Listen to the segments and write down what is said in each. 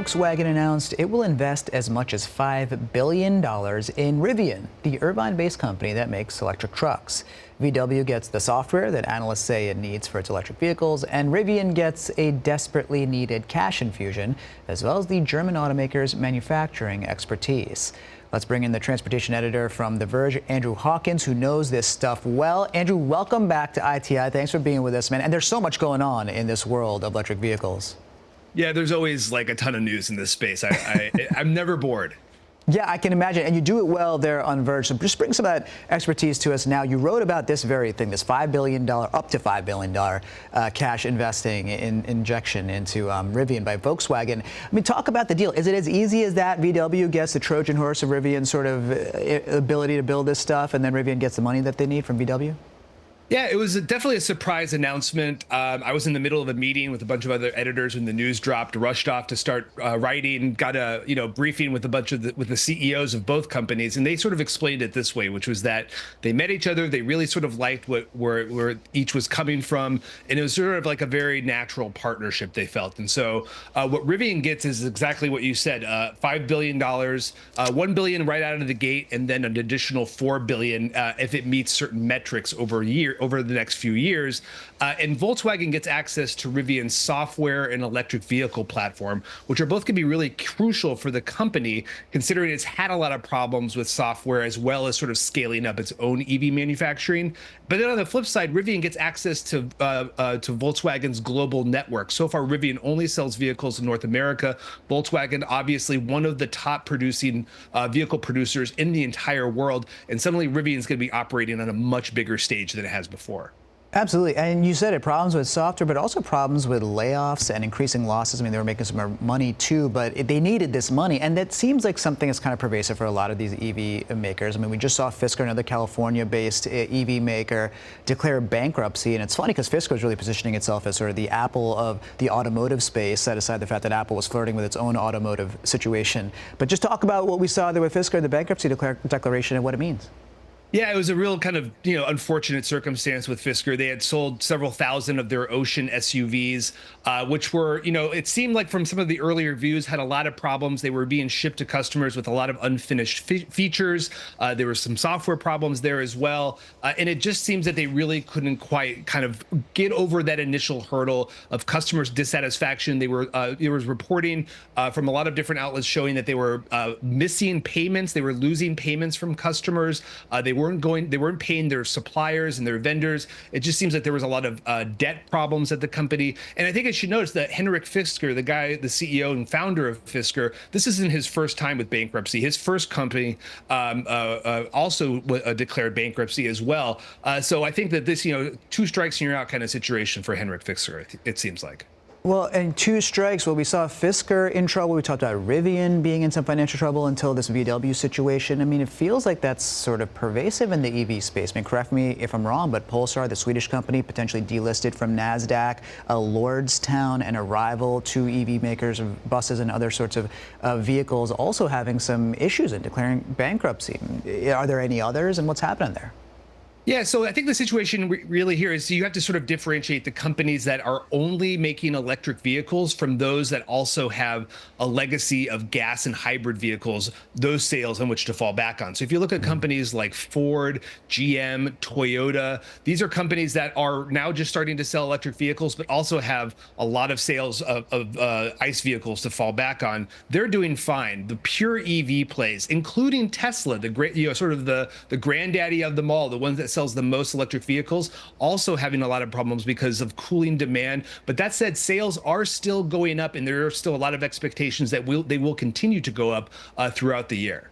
Volkswagen announced it will invest as much as $5 billion in Rivian, the Irvine-based company that makes electric trucks. VW gets the software that analysts say it needs for its electric vehicles, and Rivian gets a desperately needed cash infusion, as well as the German automaker's manufacturing expertise. Let's bring in the transportation editor from The Verge, Andrew Hawkins, who knows this stuff well. Andrew, welcome back to ITI. Thanks for being with us, man. And there's so much going on in this world of electric vehicles. Yeah, there's always like a ton of news in this space. I'm never bored. Yeah, I can imagine. And you do it well there on Verge. So just bring some of that expertise to us now. You wrote about this very thing, this $5 billion, up to $5 billion cash investing injection into Rivian by Volkswagen. I mean, talk about the deal. Is it as easy as that? VW gets the Trojan horse of Rivian's sort of ability to build this stuff, and then Rivian gets the money that they need from VW? Yeah, it was definitely a surprise announcement. I was in the middle of a meeting with a bunch of other editors when the news dropped, rushed off to start writing, got a briefing with a bunch of the CEOs of both companies, and they sort of explained it this way, which was that they met each other, they really sort of liked where each was coming from, and it was sort of like a very natural partnership they felt. And so what Rivian gets is exactly what you said: $5 billion, $1 billion right out of the gate, and then an additional $4 billion if it meets certain metrics over the next few years. And Volkswagen gets access to Rivian's software and electric vehicle platform, which are both going to be really crucial for the company, considering it's had a lot of problems with software as well as sort of scaling up its own EV manufacturing. But then on the flip side, Rivian gets access to Volkswagen's global network. So far, Rivian only sells vehicles in North America. Volkswagen, obviously one of the top producing vehicle producers in the entire world. And suddenly Rivian's going to be operating on a much bigger stage than it has before. Absolutely. And you said it, problems with software, but also problems with layoffs and increasing losses. I mean, they were making some more money too, but they needed this money. And that seems like something that's kind of pervasive for a lot of these EV makers. I mean, we just saw Fisker, another California-based EV maker, declare bankruptcy. And it's funny because Fisker is really positioning itself as sort of the Apple of the automotive space, set aside the fact that Apple was flirting with its own automotive situation. But just talk about what we saw there with Fisker, the bankruptcy declaration, and what it means. Yeah, it was a real kind of, unfortunate circumstance with Fisker. They had sold several thousand of their Ocean SUVs, which were, it seemed like from some of the earlier reviews had a lot of problems. They were being shipped to customers with a lot of unfinished features. There were some software problems there as well. And it just seems that they really couldn't quite kind of get over that initial hurdle of customers' dissatisfaction. There was reporting from a lot of different outlets showing that they were missing payments. They were losing payments from customers. They weren't paying their suppliers and their vendors. It just seems like there was a lot of debt problems at the company. And I think I should notice that Henrik Fisker, the CEO and founder of Fisker, this isn't his first time with bankruptcy. His first company also declared bankruptcy as well. So I think that this, two strikes and you're out kind of situation for Henrik Fisker, it seems like. Well, and two strikes. Well, we saw Fisker in trouble. We talked about Rivian being in some financial trouble until this VW situation. I mean, it feels like that's sort of pervasive in the EV space. I mean, correct me if I'm wrong, but Polestar, the Swedish company, potentially delisted from NASDAQ. Lordstown, and a rival to EV makers of buses and other sorts of vehicles, also having some issues and declaring bankruptcy. Are there any others, and what's happening there? Yeah, so I think the situation really here is you have to sort of differentiate the companies that are only making electric vehicles from those that also have a legacy of gas and hybrid vehicles, those sales on which to fall back on. So if you look at companies like Ford, GM, Toyota, these are companies that are now just starting to sell electric vehicles, but also have a lot of sales of ICE vehicles to fall back on. They're doing fine. The pure EV plays, including Tesla, the great, sort of the granddaddy of them all, the ones that sells the most electric vehicles, also having a lot of problems because of cooling demand. But that said, sales are still going up, and there are still a lot of expectations that they will continue to go up throughout the year.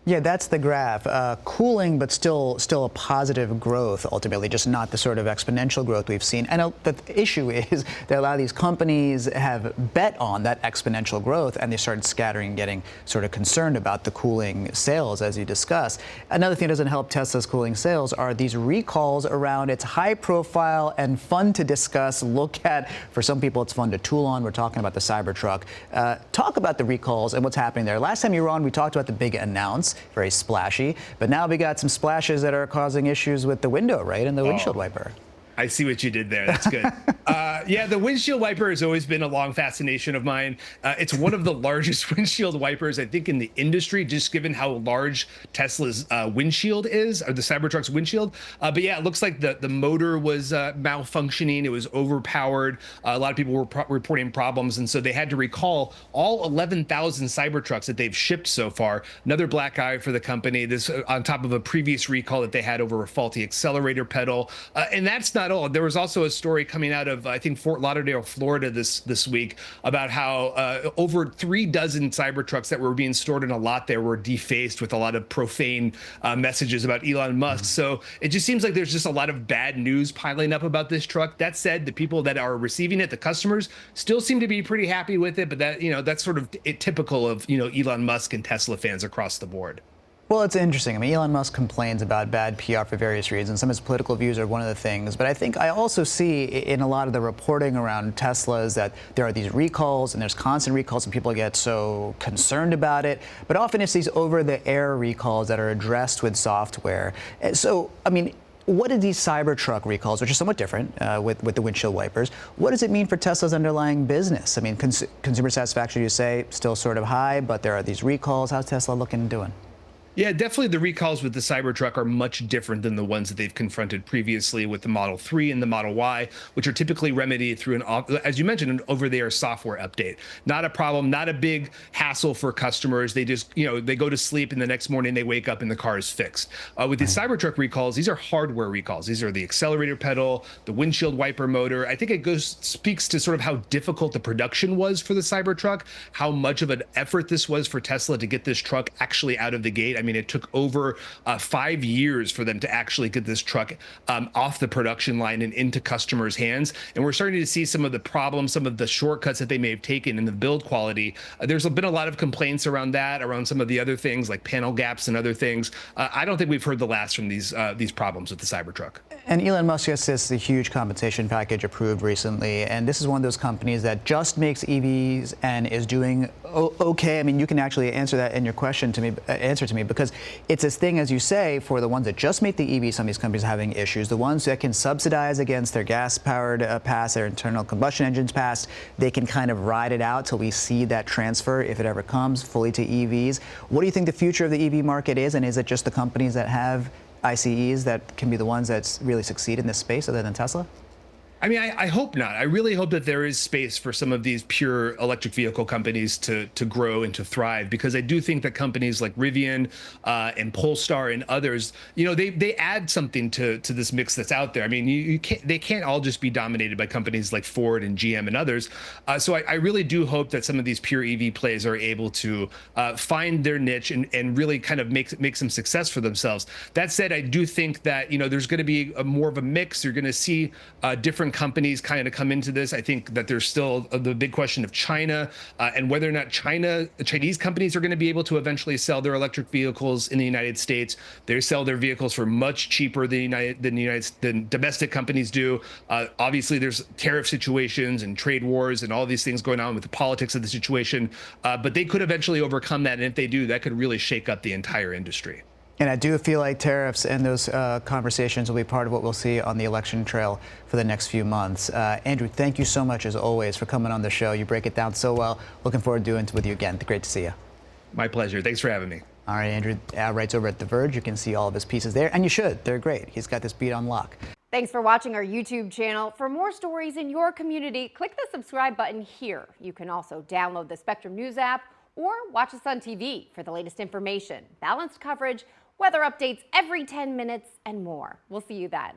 Yeah, that's the graph. Cooling, but still a positive growth, ultimately, just not the sort of exponential growth we've seen. And the issue is that a lot of these companies have bet on that exponential growth, and they started scattering and getting sort of concerned about the cooling sales, as you discussed. Another thing that doesn't help Tesla's cooling sales are these recalls around its high profile and fun to discuss, look at. For some people, it's fun to tool on. We're talking about the Cybertruck. Talk about the recalls and what's happening there. Last time you were on, we talked about the big announce. Very splashy, but now we got some splashes that are causing issues with the window, right, and the windshield wiper. I see what you did there. That's good. Yeah, the windshield wiper has always been a long fascination of mine. It's one of the largest windshield wipers, I think, in the industry, just given how large Tesla's windshield is, or the Cybertruck's windshield. But yeah, it looks like the motor was malfunctioning. It was overpowered. A lot of people were reporting problems, and so they had to recall all 11,000 Cybertrucks that they've shipped so far. Another black eye for the company. This on top of a previous recall that they had over a faulty accelerator pedal. And that's not all. There was also a story coming out of, I think, Fort Lauderdale, Florida this week about how over 3 dozen Cybertrucks that were being stored in a lot there were defaced with a lot of profane messages about Elon Musk. So it just seems like there's just a lot of bad news piling up about this truck. That said, the people that are receiving it, the customers, still seem to be pretty happy with it. But that, that's sort of typical of, Elon Musk and Tesla fans across the board. Well, it's interesting. I mean, Elon Musk complains about bad PR for various reasons. Some of his political views are one of the things. But I think I also see in a lot of the reporting around Teslas that there are these recalls and there's constant recalls and people get so concerned about it. But often it's these over-the-air recalls that are addressed with software. So, I mean, what are these Cybertruck recalls, which are somewhat different with the windshield wipers? What does it mean for Tesla's underlying business? I mean, consumer satisfaction, you say, still sort of high, but there are these recalls. How's Tesla looking and doing? Yeah, definitely the recalls with the Cybertruck are much different than the ones that they've confronted previously with the Model 3 and the Model Y, which are typically remedied through as you mentioned, an over-the-air software update. Not a problem, not a big hassle for customers. They just, they go to sleep and the next morning they wake up and the car is fixed. With the Cybertruck recalls, these are hardware recalls. These are the accelerator pedal, the windshield wiper motor. I think it speaks to sort of how difficult the production was for the Cybertruck, how much of an effort this was for Tesla to get this truck actually out of the gate. I mean, it took over 5 years for them to actually get this truck off the production line and into customers' hands. And we're starting to see some of the problems, some of the shortcuts that they may have taken in the build quality. There's been a lot of complaints around that, around some of the other things like panel gaps and other things. I don't think we've heard the last from these problems with the Cybertruck. And Elon Musk just has a huge compensation package approved recently. And this is one of those companies that just makes EVs and is doing okay. I mean, you can actually answer that in your question to me, because it's this thing, as you say, for the ones that just make the EV, some of these companies are having issues. The ones that can subsidize against their gas-powered past, their internal combustion engines past, they can kind of ride it out till we see that transfer, if it ever comes, fully to EVs. What do you think the future of the EV market is? And is it just the companies that have ICEs that can be the ones that really succeed in this space other than Tesla? I mean, I hope not. I really hope that there is space for some of these pure electric vehicle companies to grow and to thrive, because I do think that companies like Rivian and Polestar and others, they add something to this mix that's out there. I mean, they can't all just be dominated by companies like Ford and GM and others. So I really do hope that some of these pure EV plays are able to find their niche and really kind of make some success for themselves. That said, I do think that there's going to be more of a mix. You're going to see different companies kind of come into this. I think that there's still the big question of China and whether or not Chinese companies are going to be able to eventually sell their electric vehicles in the United States. They sell their vehicles for much cheaper than domestic companies do. Obviously, there's tariff situations and trade wars and all these things going on with the politics of the situation. But they could eventually overcome that. And if they do, that could really shake up the entire industry. And I do feel like tariffs and those conversations will be part of what we'll see on the election trail for the next few months. Andrew, thank you so much, as always, for coming on the show. You break it down so well. Looking forward to doing it with you again. Great to see you. My pleasure. Thanks for having me. All right, Andrew writes over at The Verge. You can see all of his pieces there, and you should. They're great. He's got this beat on lock. Thanks for watching our YouTube channel. For more stories in your community, click the subscribe button here. You can also download the Spectrum News app or watch us on TV for the latest information, balanced coverage, weather updates every 10 minutes, and more. We'll see you then.